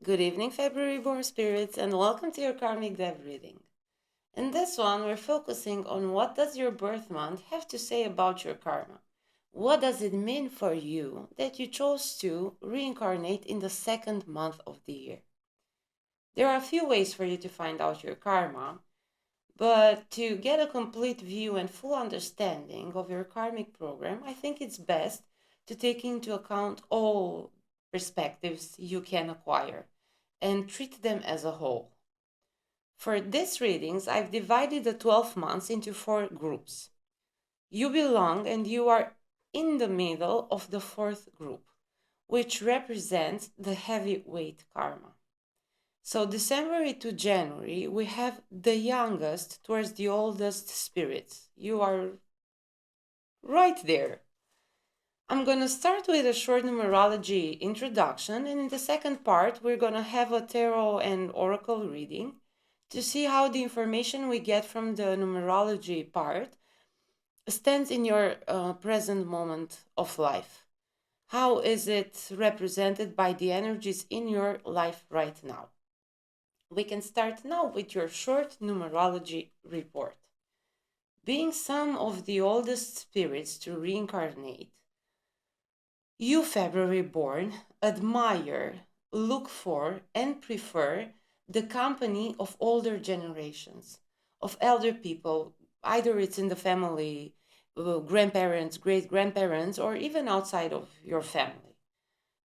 Good evening, February born spirits, and welcome to your Karmic Dev reading. In this one, we're focusing on what does your birth month have to say about your karma? What does it mean for you that you chose to reincarnate in the second month of the year? There are a few ways for you to find out your karma, but to get a complete view and full understanding of your karmic program, I think it's best to take into account all perspectives you can acquire and treat them as a whole. For these readings, I've divided the 12 months into 4 groups. You belong and you are in the middle of the fourth group, which represents the heavyweight karma. So, December to January, we have the youngest towards the oldest spirits. You are right there. I'm going to start with a short numerology introduction, and in the second part, we're going to have a tarot and oracle reading to see how the information we get from the numerology part stands in your present moment of life. How is it represented by the energies in your life right now? We can start now with your short numerology report. Being some of the oldest spirits to reincarnate, you, February born, admire, look for, and prefer the company of older generations, of elder people, either it's in the family, grandparents, great grandparents, or even outside of your family.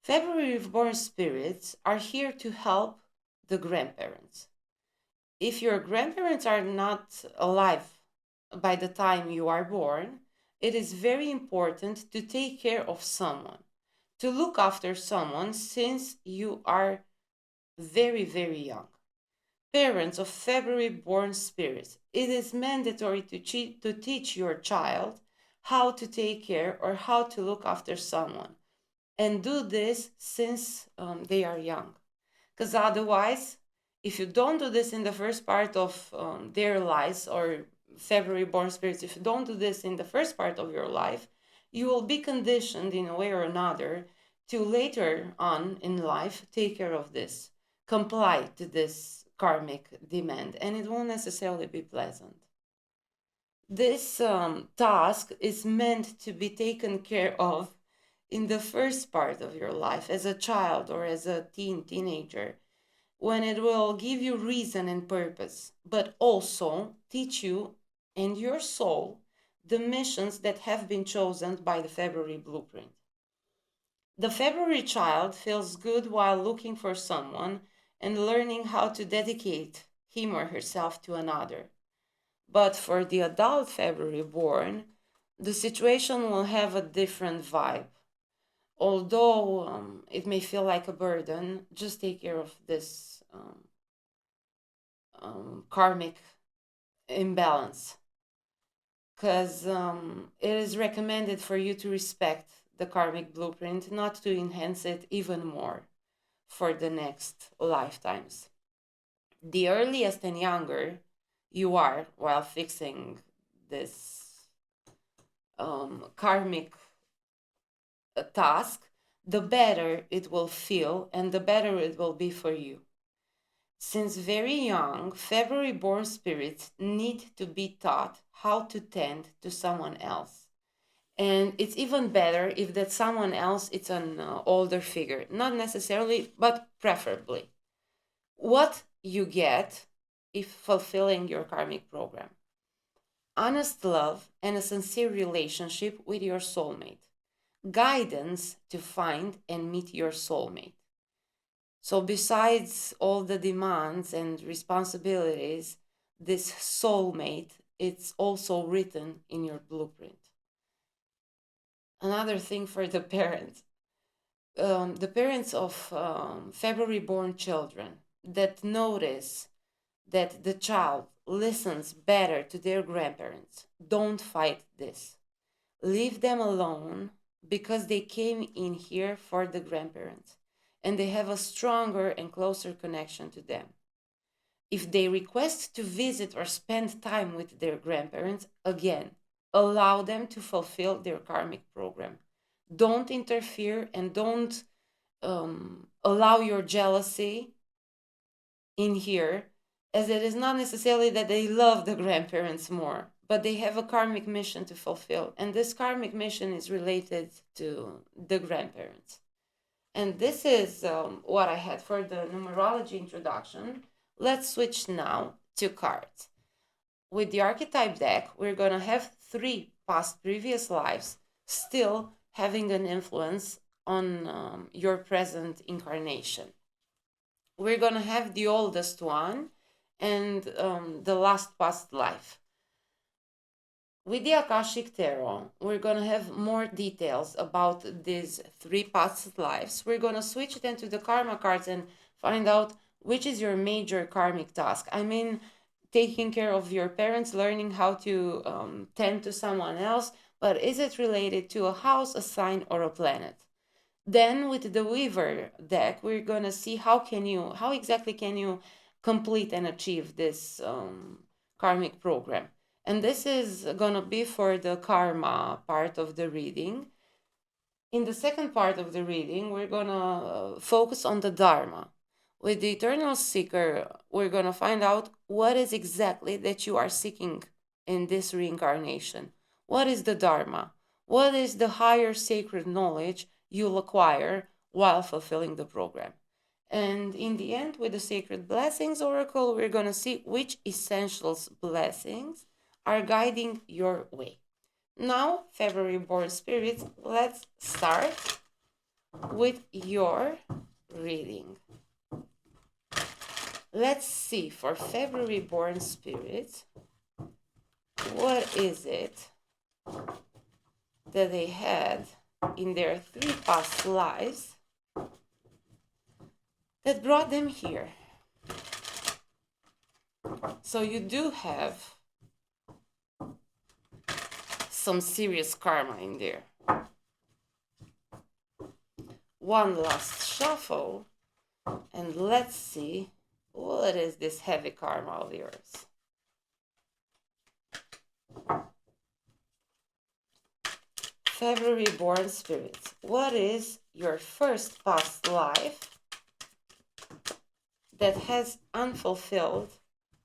February born spirits are here to help the grandparents. If your grandparents are not alive by the time you are born, it is very important to take care of someone, to look after someone since you are very, very young. Parents of February born spirits, it is mandatory to teach your child how to take care or how to look after someone. And do this since they are young. Because otherwise, if you don't do this in the first part of their lives, or February born spirits, if you don't do this in the first part of your life, you will be conditioned in a way or another to later on in life take care of this, comply to this karmic demand, and it won't necessarily be pleasant. This task is meant to be taken care of in the first part of your life as a child or as a teenager, when it will give you reason and purpose, but also teach you and your soul the missions that have been chosen by the February blueprint. The February child feels good while looking for someone and learning how to dedicate him or herself to another. But for the adult February born, the situation will have a different vibe. Although it may feel like a burden, just take care of this karmic imbalance, because it is recommended for you to respect the karmic blueprint, not to enhance it even more for the next lifetimes. The earliest and younger you are while fixing this karmic task, the better it will feel and the better it will be for you. Since very young, February born spirits need to be taught how to tend to someone else. And it's even better if that someone else is an older figure. Not necessarily, but preferably. What you get if fulfilling your karmic program: honest love and a sincere relationship with your soulmate, guidance to find and meet your soulmate. So, besides all the demands and responsibilities, this soulmate, it's also written in your blueprint. Another thing for the parents, the parents of February born children that notice that the child listens better to their grandparents, don't fight this. Leave them alone, because they came in here for the grandparents and they have a stronger and closer connection to them. If they request to visit or spend time with their grandparents, again, allow them to fulfill their karmic program. Don't interfere and don't allow your jealousy in here, as it is not necessarily that they love the grandparents more, but they have a karmic mission to fulfill. And this karmic mission is related to the grandparents. And this is what I had for the numerology introduction. Let's switch now to cards. With the archetype deck, we're going to have 3 past previous lives still having an influence on your present incarnation. We're going to have the oldest one and the last past life. With the Akashic Tarot, we're going to have more details about these 3 past lives. We're going to switch then to the karma cards and find out which is your major karmic task. I mean, taking care of your parents, learning how to tend to someone else, but is it related to a house, a sign, or a planet? Then with the Weaver deck, we're gonna see how exactly can you complete and achieve this karmic program. And this is gonna be for the karma part of the reading. In the second part of the reading, we're gonna focus on the Dharma. With the Eternal Seeker, we're gonna find out what is exactly that you are seeking in this reincarnation. What is the Dharma? What is the higher sacred knowledge you'll acquire while fulfilling the program? And in the end, with the Sacred Blessings Oracle, we're going to see which essentials blessings are guiding your way. Now, February born spirits, let's start with your reading. Let's see for February born spirits, what is it that they had in their 3 past lives that brought them here. So you do have some serious karma in there. One last shuffle, and let's see what is this heavy karma of yours. February born spirits, what is your first past life that has unfulfilled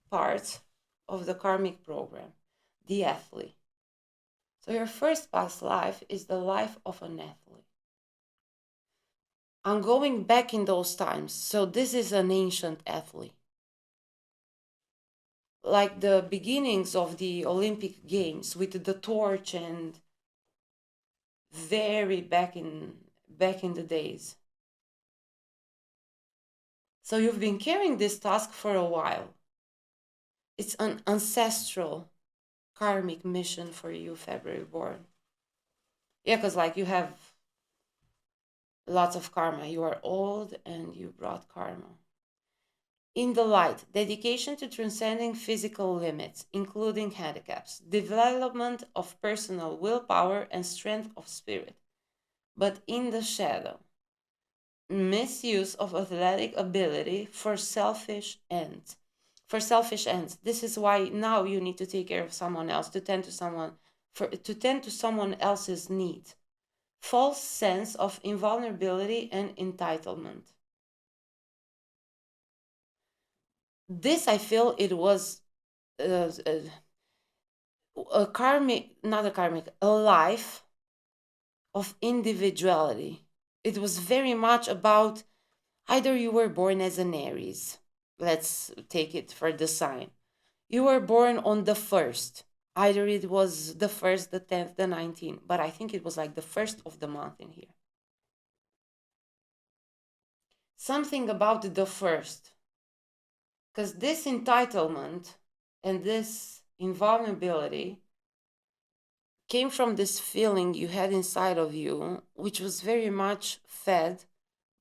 parts of the karmic program? The athlete. So your first past life is the life of an athlete. I'm going back in those times. So this is an ancient athlete. Like the beginnings of the Olympic Games with the torch and very back in the days. So you've been carrying this task for a while. It's an ancestral karmic mission for you, February born. Yeah, because like you have lots of karma. You are old and you brought karma. In the light, dedication to transcending physical limits, including handicaps, development of personal willpower and strength of spirit. But in the shadow, misuse of athletic ability for selfish ends. This is why now you need to take care of someone else, to tend to someone else's need. False sense of invulnerability and entitlement. This, I feel, it was a life of individuality. It was very much about either you were born as an Aries. Let's take it for the sign. You were born on the 1st. Either it was the 1st, the 10th, the 19th, but I think it was like the 1st of the month in here. Something about the 1st. Because this entitlement and this invulnerability came from this feeling you had inside of you, which was very much fed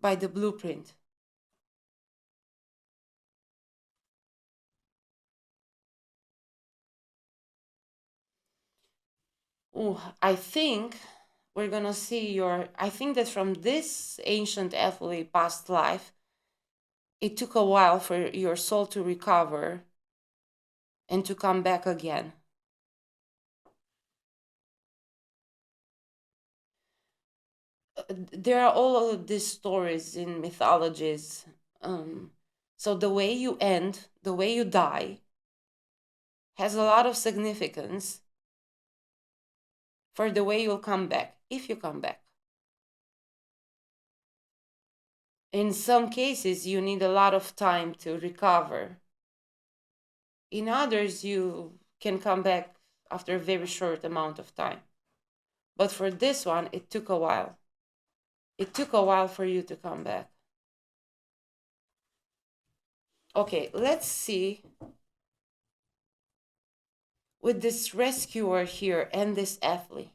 by the blueprint. I think we're gonna see I think that from this ancient athlete past life, it took a while for your soul to recover and to come back again. there are all of these stories in mythologies. So the way you end, the way you die, has a lot of significance for the way you'll come back, if you come back. In some cases, you need a lot of time to recover. In others, you can come back after a very short amount of time. But for this one, it took a while. It took a while for you to come back. Okay, let's see. With this rescuer here and this athlete.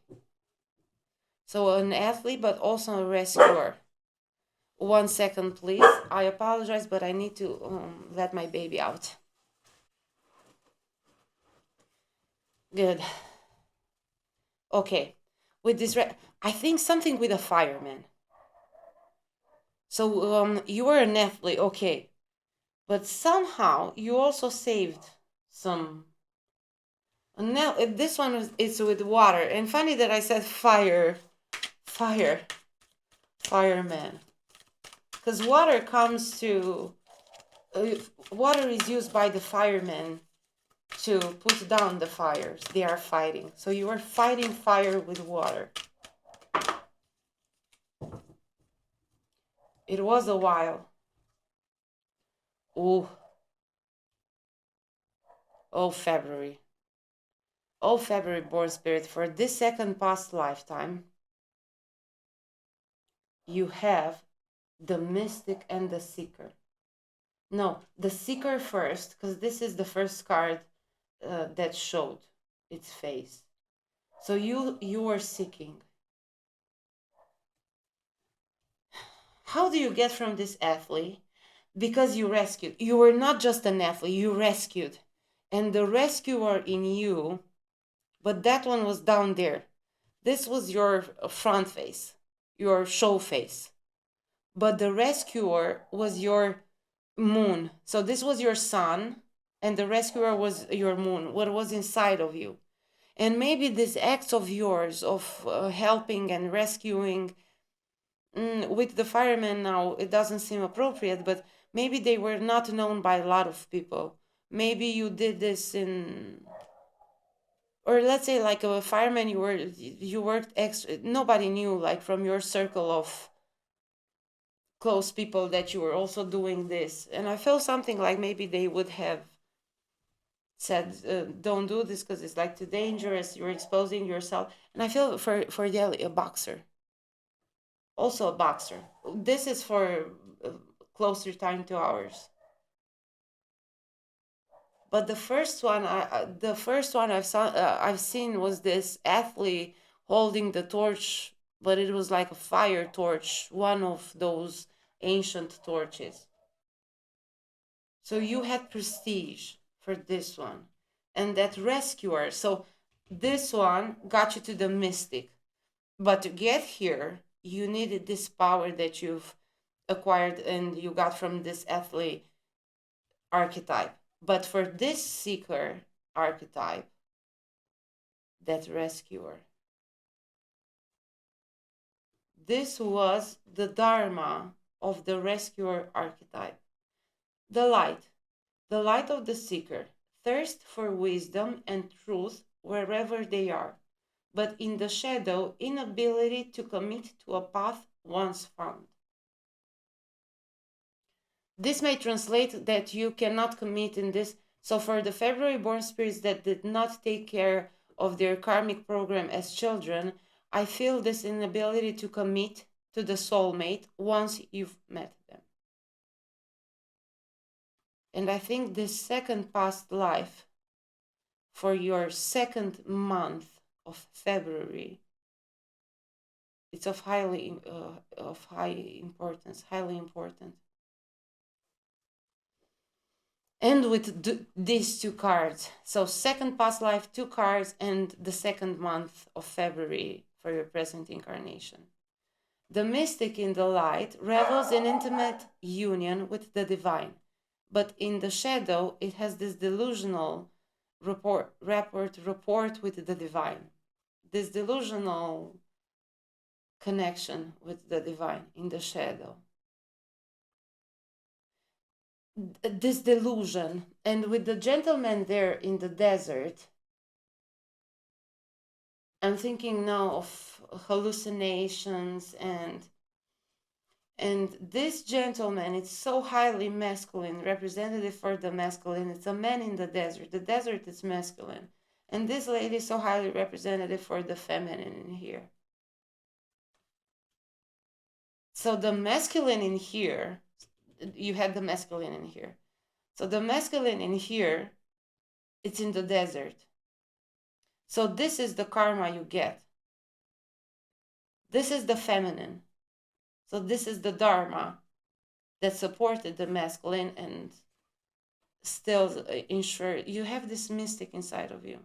So an athlete, but also a rescuer. 1 second, please. I apologize, but I need to let my baby out. Good. Okay. With this, I think something with a fireman. So you were an athlete, okay. But somehow you also saved some. And now this one is with water. And funny that I said fireman. Because water comes to, water is used by the firemen to put down the fires they are fighting. So you are fighting fire with water. It was a while. Oh, February. Oh, February, born spirit, for this second past lifetime, you have the mystic and the seeker. No, the seeker first, because this is the first card that showed its face. So you were seeking. How do you get from this athlete? Because you rescued. You were not just an athlete, you rescued. And the rescuer in you, but that one was down there. This was your front face, your show face. But the rescuer was your moon. So this was your sun, and the rescuer was your moon, what was inside of you. And maybe this act of yours of helping and rescuing, with the firemen now, it doesn't seem appropriate, but maybe they were not known by a lot of people. Maybe you did this in, or let's say like a fireman, you worked extra, nobody knew, like from your circle of close people, that you were also doing this. And I felt something like maybe they would have said, don't do this because it's like too dangerous, you're exposing yourself. And I feel for Yeli, a boxer, also a boxer. This is for closer time to ours. But the first one I've seen was this athlete holding the torch, but it was like a fire torch, one of those ancient torches. So you had prestige for this one. And that rescuer, so this one got you to the mystic. But to get here, you needed this power that you've acquired and you got from this athlete archetype. But for this seeker archetype, that rescuer, this was the dharma of the rescuer archetype. The light of the seeker, thirst for wisdom and truth wherever they are, but in the shadow, inability to commit to a path once found. This may translate that you cannot commit in this. So for the February born spirits that did not take care of their karmic program as children, I feel this inability to commit to the soulmate once you've met them. And I think this second past life, for your second month of February, it's of high importance, highly important. And with these two cards, so second past life, 2 cards, and the second month of February for your present incarnation. The mystic in the light revels in intimate union with the divine, but in the shadow, it has this delusional rapport with the divine. This delusional connection with the divine in the shadow. This delusion. And with the gentleman there in the desert, I'm thinking now of hallucinations, and this gentleman, it's so highly masculine, representative for the masculine. It's a man in the desert. The desert is masculine. And this lady is so highly representative for the feminine in here. So the masculine in here, you had the masculine in here. So the masculine in here, it's in the desert. So this is the karma you get. This is the feminine. So this is the dharma that supported the masculine and still ensured you have this mystic inside of you.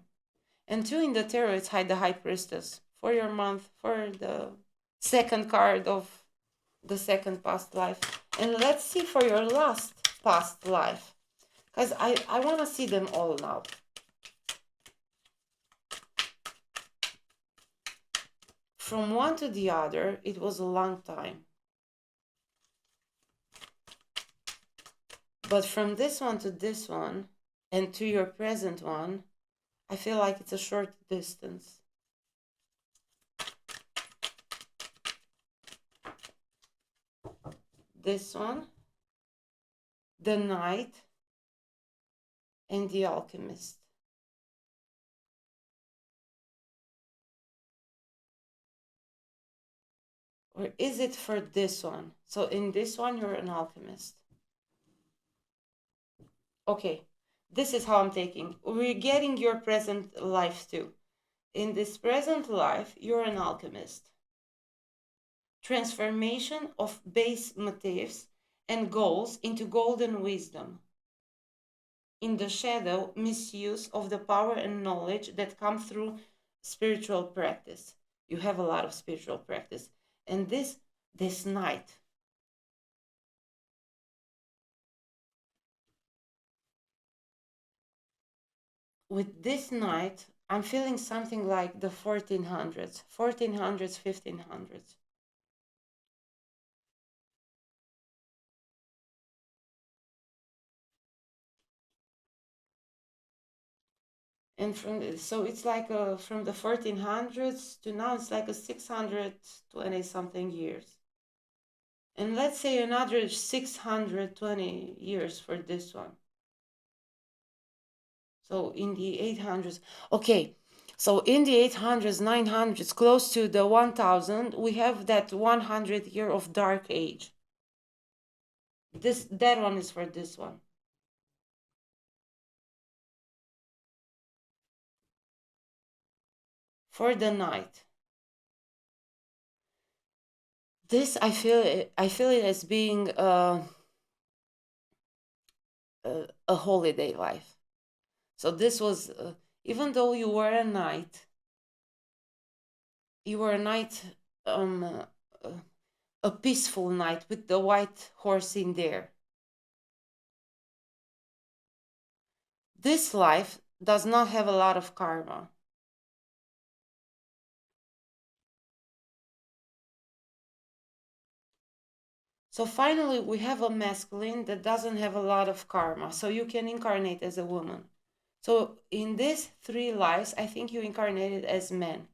And two, in the tarot, it's the high priestess for your month, for the second card of the second past life. And let's see for your last past life, because I want to see them all now. From one to the other, it was a long time. But from this one to this one, and to your present one, I feel like it's a short distance. This one, the Knight, and the Alchemist. Or is it for this one? So in this one, you're an alchemist. Okay, this is how I'm taking. We're getting your present life too. In this present life, you're an alchemist. Transformation of base motifs and goals into golden wisdom. In the shadow, misuse of the power and knowledge that come through spiritual practice. You have a lot of spiritual practice. And this Knight, with this Knight, I'm feeling something like the 1400s, 1500s. And so it's like from the 1400s to now, it's like a 620 something years. And let's say another 620 years for this one. So in the 800s, okay. So in the 800s, 900s, close to the 1000, we have that 100 year of dark age. That one is for this one. For the Knight. This I feel it as being a holiday life. So this was even though you were a knight, you were a knight, a peaceful knight with the white horse in there. This life does not have a lot of karma. So finally, we have a masculine that doesn't have a lot of karma. So you can incarnate as a woman. So in these 3 lives, I think you incarnated as men.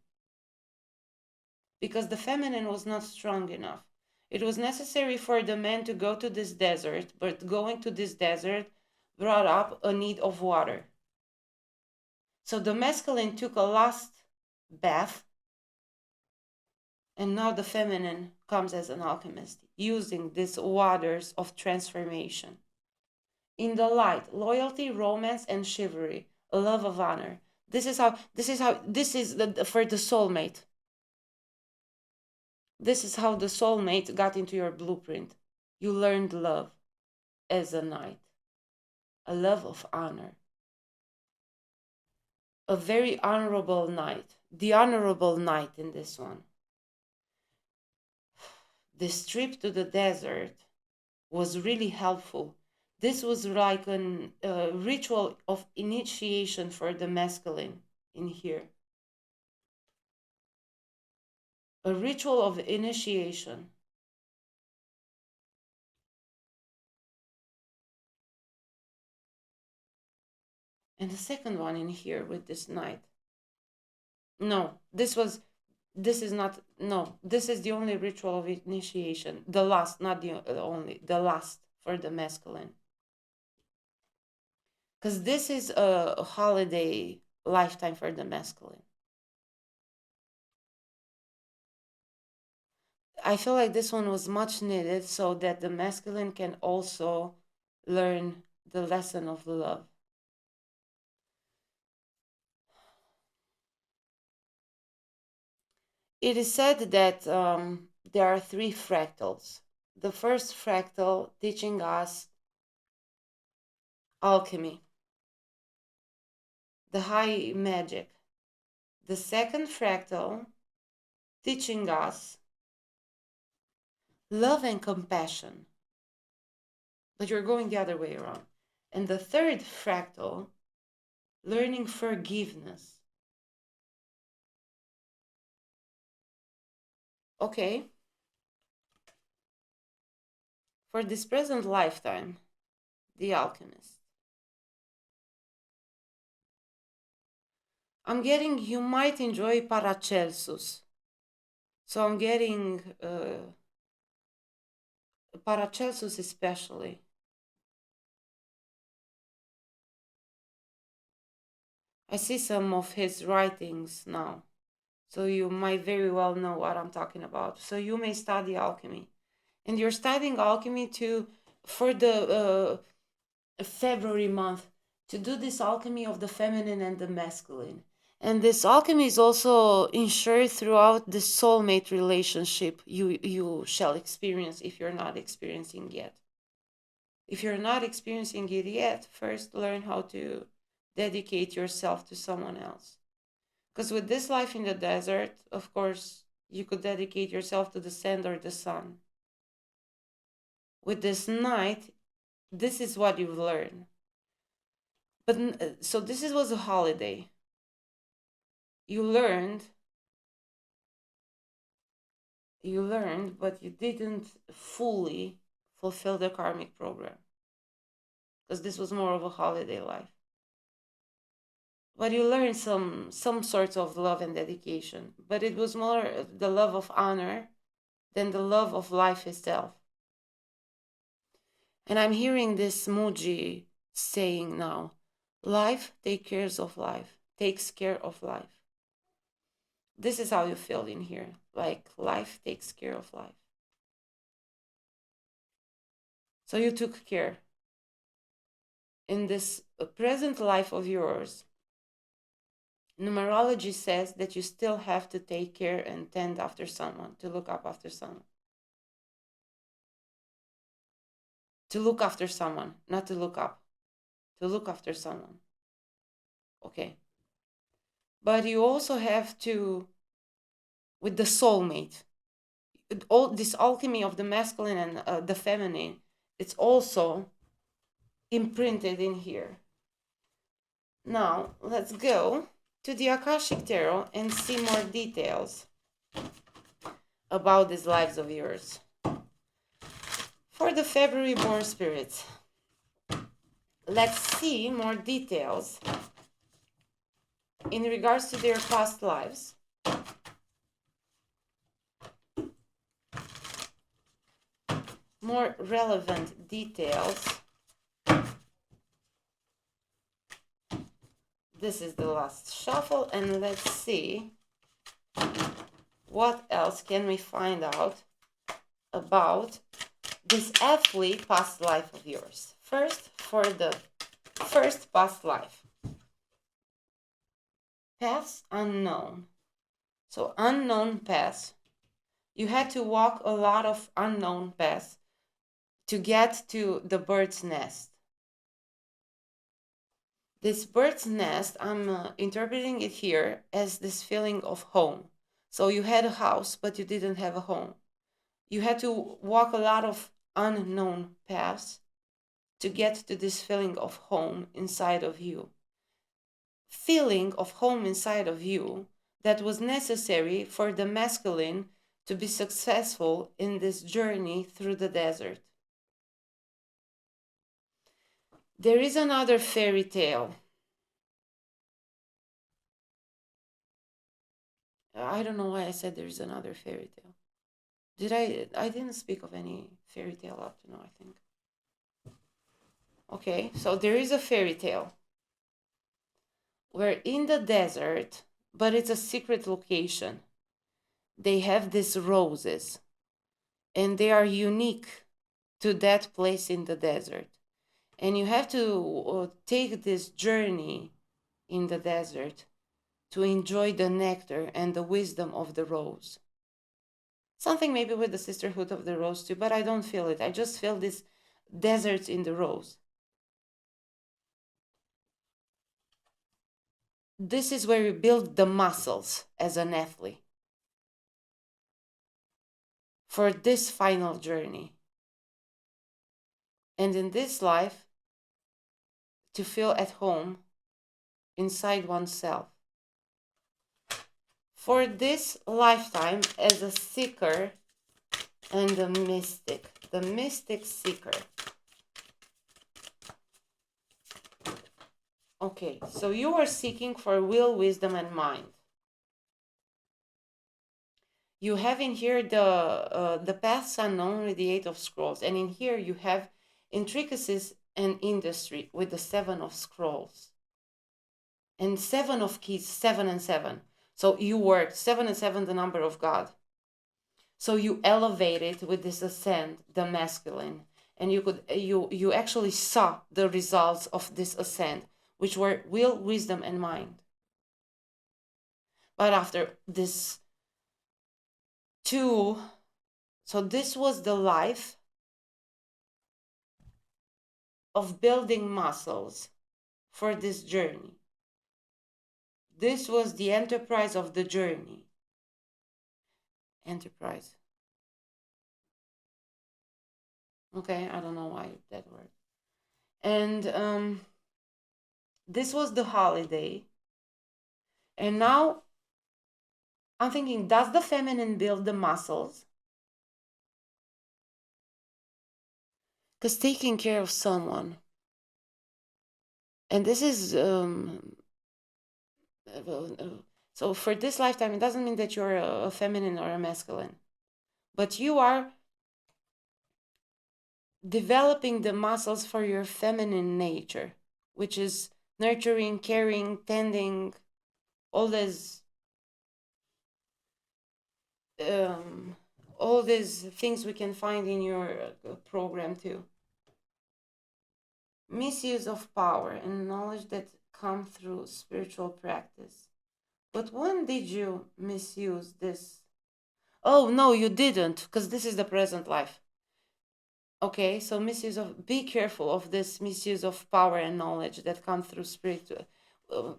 Because the feminine was not strong enough. It was necessary for the men to go to this desert, but going to this desert brought up a need of water. So the masculine took a last bath, and now the feminine comes as an alchemist, using these waters of transformation. In the light, loyalty, romance, and chivalry, a love of honor. This is for the soulmate. This is how the soulmate got into your blueprint. You learned love as a knight, a love of honor. A very honorable knight, the honorable knight in this one. This trip to the desert was really helpful. This was like a ritual of initiation for the masculine in here. a ritual of initiation. And the second one in here with this knight. No, this is not, no, this is the only ritual of initiation. The last, not the only, the last for the masculine. Because this is a holiday lifetime for the masculine. I feel like this one was much needed so that the masculine can also learn the lesson of love. It is said that there are 3 fractals. The first fractal teaching us alchemy, the high magic. The second fractal teaching us love and compassion. But you're going the other way around. And the third fractal, learning forgiveness. Okay. For this present lifetime, the alchemist. I'm getting, you might enjoy Paracelsus. So I'm getting Paracelsus especially. I see some of his writings now. So you might very well know what I'm talking about. So you may study alchemy. And you're studying alchemy for the February month, to do this alchemy of the feminine and the masculine. And this alchemy is also ensured throughout the soulmate relationship you shall experience if you're not experiencing yet. If you're not experiencing it yet, first learn how to dedicate yourself to someone else. Because with this life in the desert, of course, you could dedicate yourself to the sand or the sun. With this night, this is what you've learned. But so this was a holiday. You learned, but you didn't fully fulfill the karmic program. Because this was more of a holiday life. But you learned some sorts of love and dedication. But it was more the love of honor than the love of life itself. And I'm hearing this Muji saying now, life takes care of life, takes care of life. This is how you feel in here, like life takes care of life. So you took care. In this present life of yours, numerology says that you still have to take care and tend after someone, to look up after someone. To look after someone, not to look up. To look after someone. Okay. But you also have to, with the soulmate, all this alchemy of the masculine and the feminine, it's also imprinted in here. Now, let's go to the Akashic Tarot and see more details about these lives of yours. For the February born spirits, let's see more details in regards to their past lives. More relevant details. This is the last shuffle, and let's see what else can we find out about this athlete past life of yours. First, for the first past life. Paths unknown. So unknown paths. You had to walk a lot of unknown paths to get to the bird's nest. This bird's nest, I'm interpreting it here as this feeling of home. So you had a house, but you didn't have a home. You had to walk a lot of unknown paths to get to this feeling of home inside of you. Feeling of home inside of you that was necessary for the masculine to be successful in this journey through the desert. There is another fairy tale. I don't know why I said there is another fairy tale. I didn't speak of any fairy tale up to now, I think. Okay, so there is a fairy tale. We're in the desert, but it's a secret location. They have these roses, and they are unique to that place in the desert. And you have to take this journey in the desert to enjoy the nectar and the wisdom of the rose. Something maybe with the sisterhood of the rose too, but I don't feel it. I just feel this desert in the rose. This is where you build the muscles as an athlete for this final journey. And in this life, to feel at home inside oneself. For this lifetime as a seeker and a mystic, the mystic seeker. Okay, so you are seeking for will, wisdom, and mind. You have in here the paths unknown with the 8 of Scrolls, and in here you have intricacies and industry with the 7 of Scrolls. And 7 of Keys, 7 and 7. So you worked 7 and 7, the number of God. So you elevated with this ascent, the masculine, and you actually saw the results of this ascent, which were will, wisdom, and mind. But after this two, so this was the life of building muscles for this journey. This was the enterprise of the journey. Enterprise. Okay, I don't know why that word. And this was the holiday. And now I'm thinking, does the feminine build the muscles? Because taking care of someone, and this is so for this lifetime, it doesn't mean that you're a feminine or a masculine, but you are developing the muscles for your feminine nature, which is nurturing, caring, tending, all these things we can find in your program too. Misuse of power and knowledge that come through spiritual practice. But when did you misuse this? Oh, no, you didn't, because this is the present life. Okay, so be careful of this misuse of power and knowledge that come through spiritual.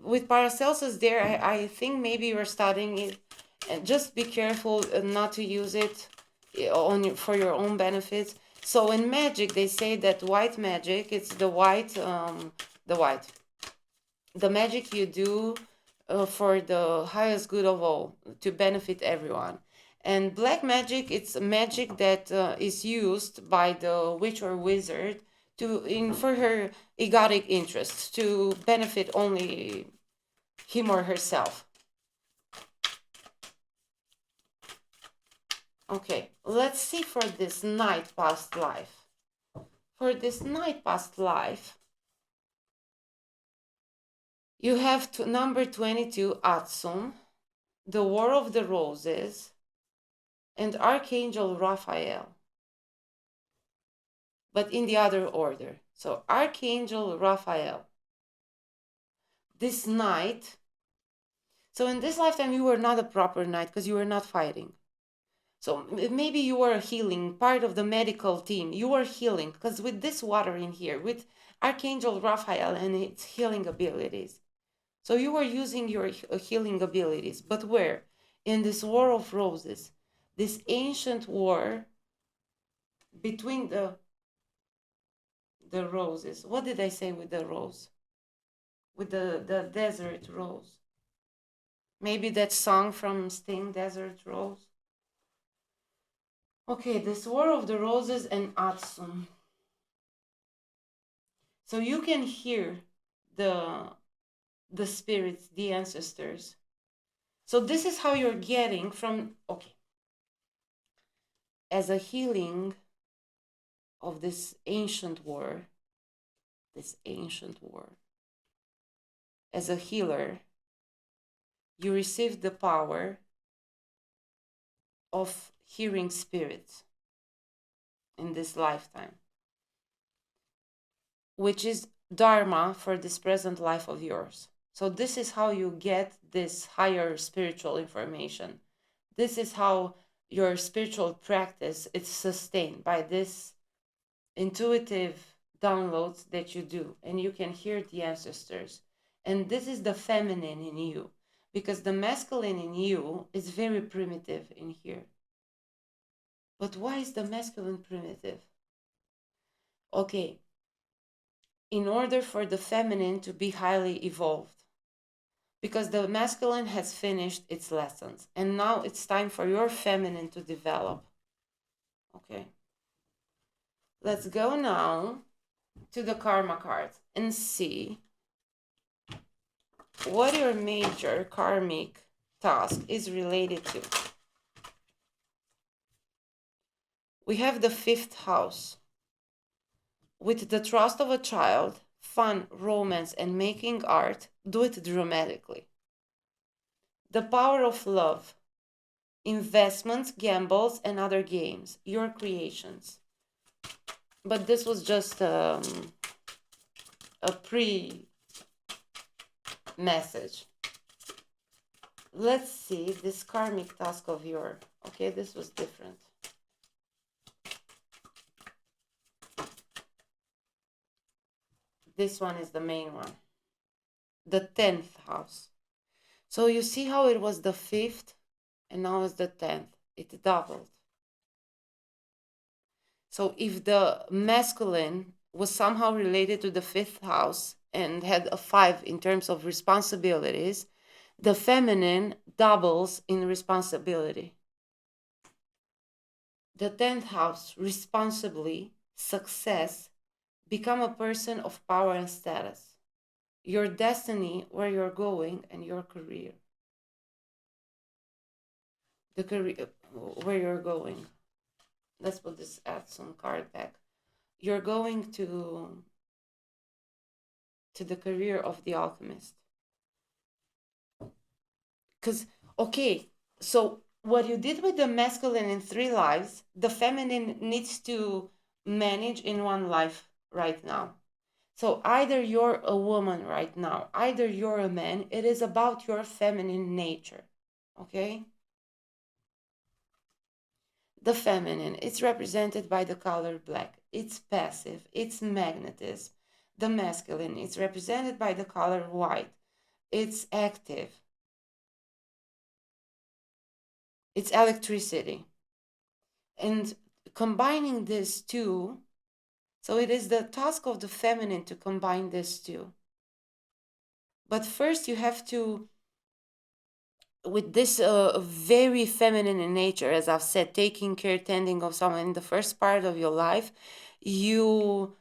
With Paracelsus there, I think maybe you're studying it, and just be careful not to use it for your own benefits. So in magic, they say that white magic, it's the magic you do for the highest good of all, to benefit everyone. And black magic, it's a magic that is used by the witch or wizard for her egotic interests, to benefit only him or herself. Okay, let's see for this night past life. For this night past life, you have number 22, Atsum, the War of the Roses, and Archangel Raphael. But in the other order. So Archangel Raphael. This night, so in this lifetime you were not a proper knight because you were not fighting. So maybe you were healing, part of the medical team. You were healing because with this water in here, with Archangel Raphael and its healing abilities. So you were using your healing abilities. But where? In this War of Roses, this ancient war between the roses. What did I say with the rose? With the desert rose. Maybe that song from Sting, Desert Rose. Okay, this War of the Roses and Atsum. So you can hear the spirits, the ancestors. So this is how you're getting from, okay, as a healing of this ancient war, as a healer, you receive the power of hearing spirits in this lifetime, which is dharma for this present life of yours. So this is how you get this higher spiritual information. This is how your spiritual practice is sustained by this intuitive downloads that you do, and you can hear the ancestors. And this is the feminine in you, because the masculine in you is very primitive in here. But why is the masculine primitive? Okay, in order for the feminine to be highly evolved, because the masculine has finished its lessons, and now it's time for your feminine to develop. Okay, let's go now to the karma cards and see what your major karmic task is related to. We have the 5th house. With the trust of a child, fun, romance, and making art, do it dramatically. The power of love, investments, gambles, and other games, your creations. But this was just a pre-message. Let's see this karmic task of yours. Okay, this was different. This one is the main one. The 10th house. So you see how it was the 5th and now it's the 10th. It doubled. So if the masculine was somehow related to the 5th house and had a 5 in terms of responsibilities, the feminine doubles in responsibility. The 10th house, responsibly, success, become a person of power and status. Your destiny, where you're going, and your career. The career, where you're going. Let's put this at some card back. You're going to the career of the alchemist. Because, okay, so what you did with the masculine in 3 lives, the feminine needs to manage in 1 life right now. So either you're a woman right now, either you're a man, it is about your feminine nature, okay? The feminine, it's represented by the color black. It's passive, it's magnetism. The masculine, it's represented by the color white. It's active. It's electricity. And combining these two, so it is the task of the feminine to combine these two. But first you have to, with this very feminine in nature, as I've said, taking care, tending of someone in the first part of your life, you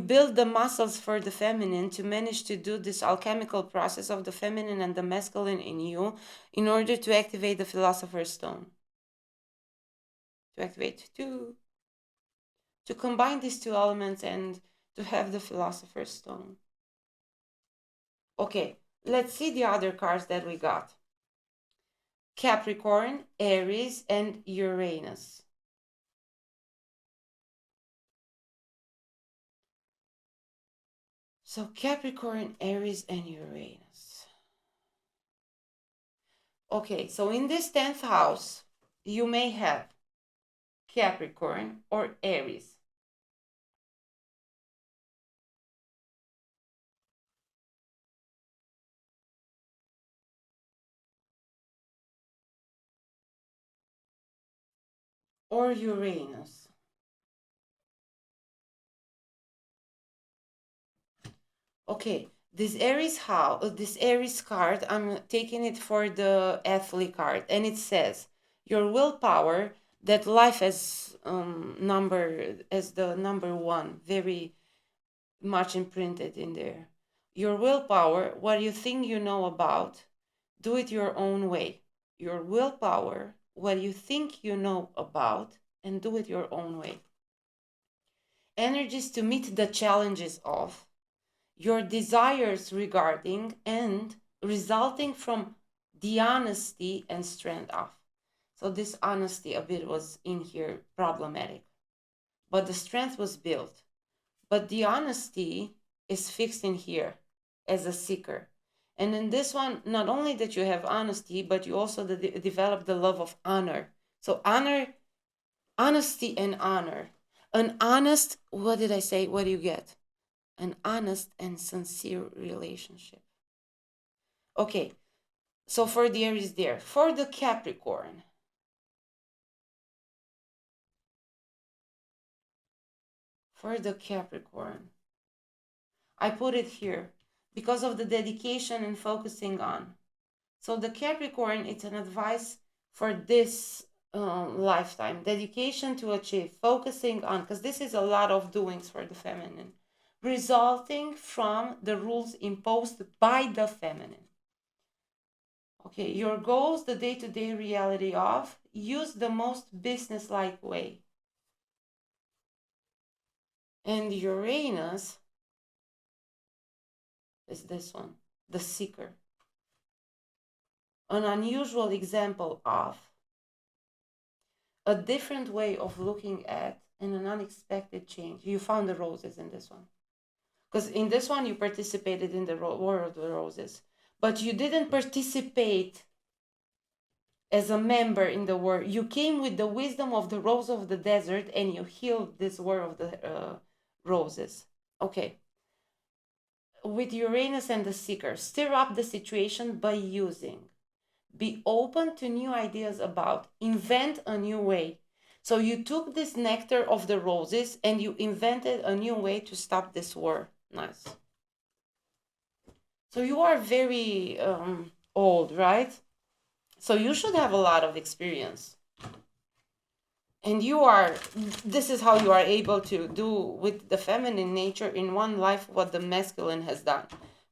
build the muscles for the feminine to manage to do this alchemical process of the feminine and the masculine in you in order to activate the philosopher's stone. To activate to combine these 2 elements and to have the philosopher's stone. Okay, let's see the other cards that we got. Capricorn, Aries, and Uranus. So Capricorn, Aries, and Uranus. Okay, so in this 10th house, you may have Capricorn or Aries. Or Uranus. Okay, this Aries card, I'm taking it for the athlete card, and it says, your willpower that life as the number one, very much imprinted in there. Your willpower, what you think you know about, do it your own way. Your willpower, what you think you know about, and do it your own way. Energies to meet the challenges of your desires regarding and resulting from the honesty and strength of. So this honesty a bit was in here problematic, but the strength was built. But the honesty is fixed in here as a seeker. And in this one, not only that you have honesty, but you also develop the love of honor. So honor, honesty and honor. An honest, what did I say? What do you get? An honest and sincere relationship. Okay, so for the Aries there. For the Capricorn. For the Capricorn. I put it here because of the dedication and focusing on. So the Capricorn, it's an advice for this lifetime. Dedication to achieve, focusing on, because this is a lot of doings for the feminine, resulting from the rules imposed by the feminine. Okay, your goals, the day-to-day reality of, use the most business-like way. And Uranus is this one, the seeker. An unusual example of a different way of looking at and an unexpected change. You found the roses in this one. Because in this one, you participated in the War of the Roses. But you didn't participate as a member in the war. You came with the wisdom of the rose of the desert and you healed this War of the Roses. Okay. With Uranus and the Seeker, stir up the situation by using. Be open to new ideas about. Invent a new way. So you took this nectar of the roses and you invented a new way to stop this war. Nice. So you are very old, right? So you should have a lot of experience. And this is how you are able to do with the feminine nature in one life what the masculine has done.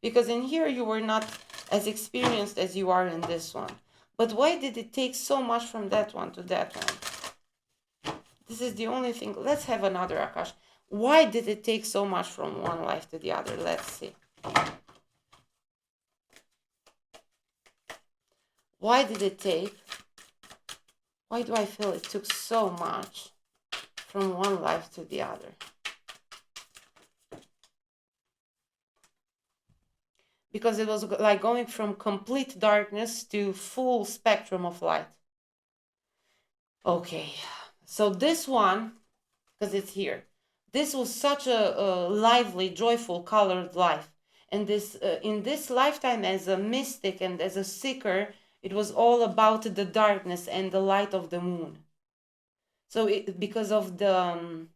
Because in here you were not as experienced as you are in this one. But why did it take so much from that one to that one? This is the only thing. Let's have another Akash. Why did it take so much from one life to the other? Let's see. Why did it take? Why do I feel it took so much from one life to the other? Because it was like going from complete darkness to full spectrum of light. Okay, so this one, because it's here, this was such a lively, joyful, colored life. And this in this lifetime as a mystic and as a seeker, it was all about the darkness and the light of the moon. So because of the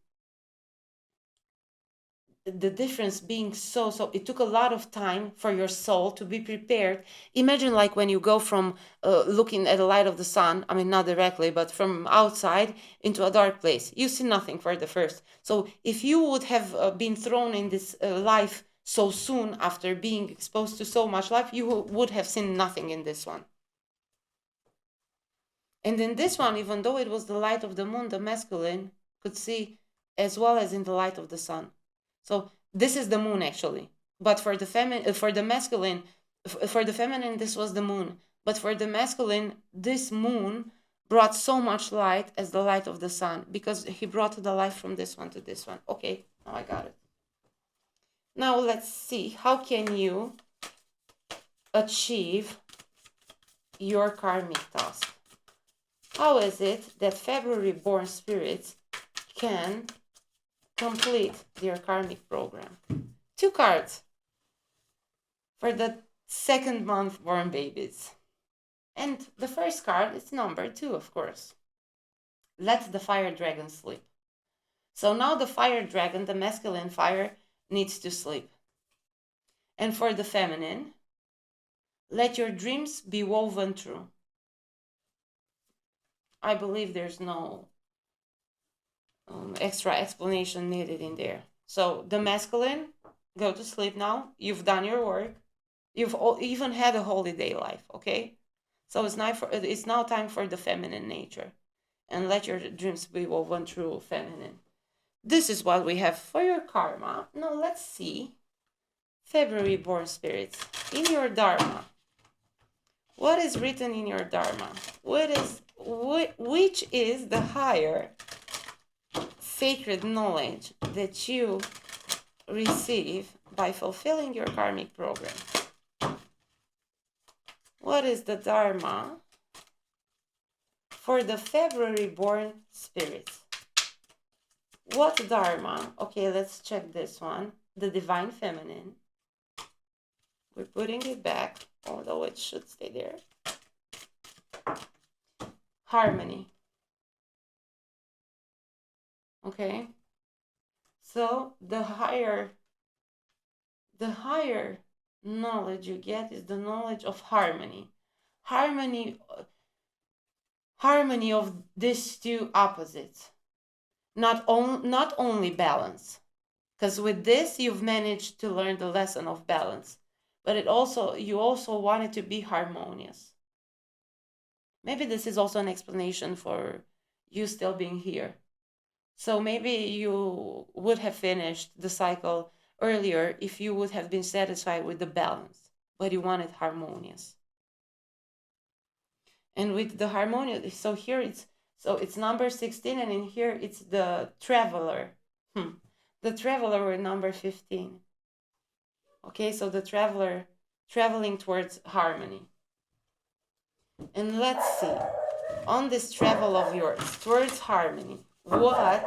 difference being so it took a lot of time for your soul to be prepared. Imagine like when you go from looking at the light of the sun, I mean not directly, but from outside into a dark place, you see nothing for the first. So if you would have been thrown in this life so soon after being exposed to so much life, you would have seen nothing in this one. And in this one, even though it was the light of the moon, the masculine could see as well as in the light of the sun. So this is the moon actually, but for the masculine, for the feminine, this was the moon. But for the masculine, this moon brought so much light as the light of the sun because he brought the light from this one to this one. Okay, now I got it. Now let's see, how can you achieve your karmic task? How is it that February born spirits can complete their karmic program? 2 cards for the second month born babies. And the first card is number 2, of course. Let the fire dragon sleep. So now the fire dragon, the masculine fire, needs to sleep. And for the feminine, let your dreams be woven true. I believe there's no extra explanation needed in there. So the masculine, go to sleep now. You've done your work. You've even had a holiday life, okay? So it's now time for the feminine nature, and let your dreams be woven through feminine. This is what we have for your karma. Now let's see, February born spirits, in your dharma. What is written in your dharma? Which is the higher sacred knowledge that you receive by fulfilling your karmic program? What is the dharma for the February born spirits? What dharma? Okay, let's check this one. The divine feminine. We're putting it back, although it should stay there. Harmony. Okay, so the higher knowledge you get is the knowledge of harmony. Harmony of these two opposites. Not only balance, because with this you've managed to learn the lesson of balance, but you also want it to be harmonious. Maybe this is also an explanation for you still being here. So maybe you would have finished the cycle earlier if you would have been satisfied with the balance, but you want it harmonious. And with the harmonious, so here it's number 16, and in here it's the traveler. The traveler were number 15. Okay, so the traveler traveling towards harmony. And let's see, on this travel of yours towards harmony, what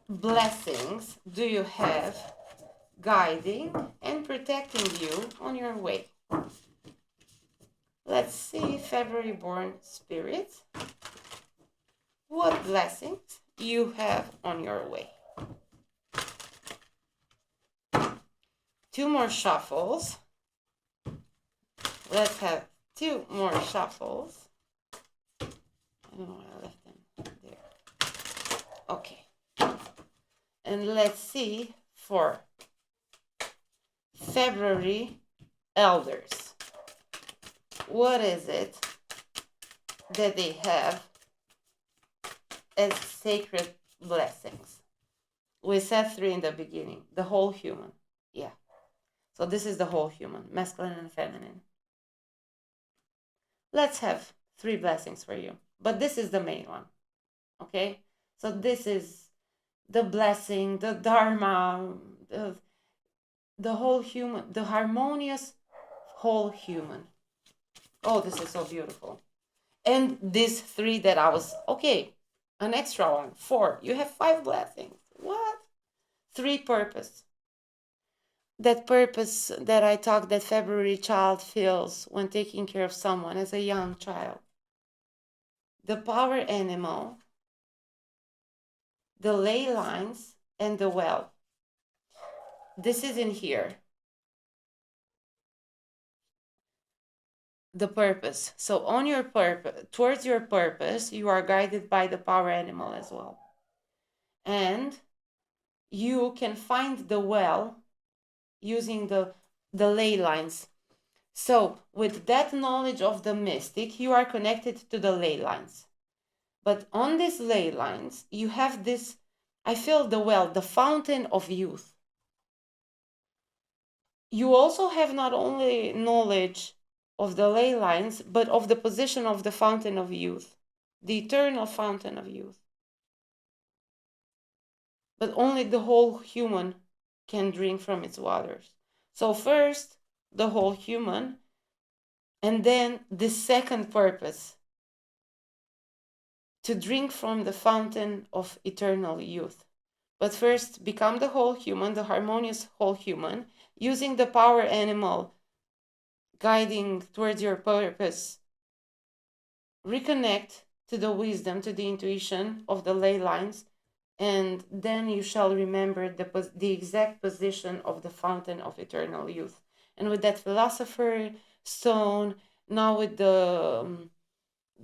blessings do you have guiding and protecting you on your way? Let's see, February born spirits, what blessings you have on your way. 2 more shuffles. Let's have 2 more shuffles. I don't know where I left them. There. Okay. And let's see for February elders. What is it that they have as sacred blessings? We said 3 in the beginning. The whole human. Yeah. So this is the whole human, masculine and feminine. Let's have 3 blessings for you. But this is the main one. Okay? So this is the blessing, the dharma, the whole human, the harmonious whole human. Oh, this is so beautiful. And these 3 that I was, okay, an extra one, 4. You have 5 blessings. What? 3 purpose. That purpose that I talked that February child feels when taking care of someone as a young child. The power animal, the ley lines, and the well. This is in here. The purpose. So on your purpose, towards your purpose, you are guided by the power animal as well. And you can find the well using the ley lines. So with that knowledge of the mystic, you are connected to the ley lines. But on these ley lines, you have this, I feel the well, the fountain of youth. You also have not only knowledge of the ley lines, but of the position of the fountain of youth, the eternal fountain of youth. But only the whole human can drink from its waters. So first, the whole human, and then the second purpose, to drink from the fountain of eternal youth. But first, become the whole human, the harmonious whole human, using the power animal guiding towards your purpose. Reconnect to the wisdom, to the intuition of the ley lines, and then you shall remember the exact position of the fountain of eternal youth. And with that philosopher stone, now with the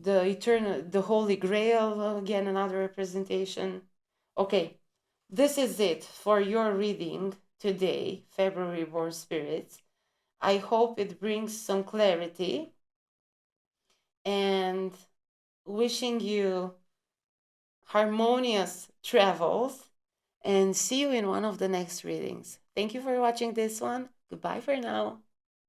the eternal, the Holy Grail, again, another representation. Okay, this is it for your reading today, February born spirits. I hope it brings some clarity, and wishing you harmonious travels, and see you in one of the next readings. Thank you for watching this one. Goodbye for now.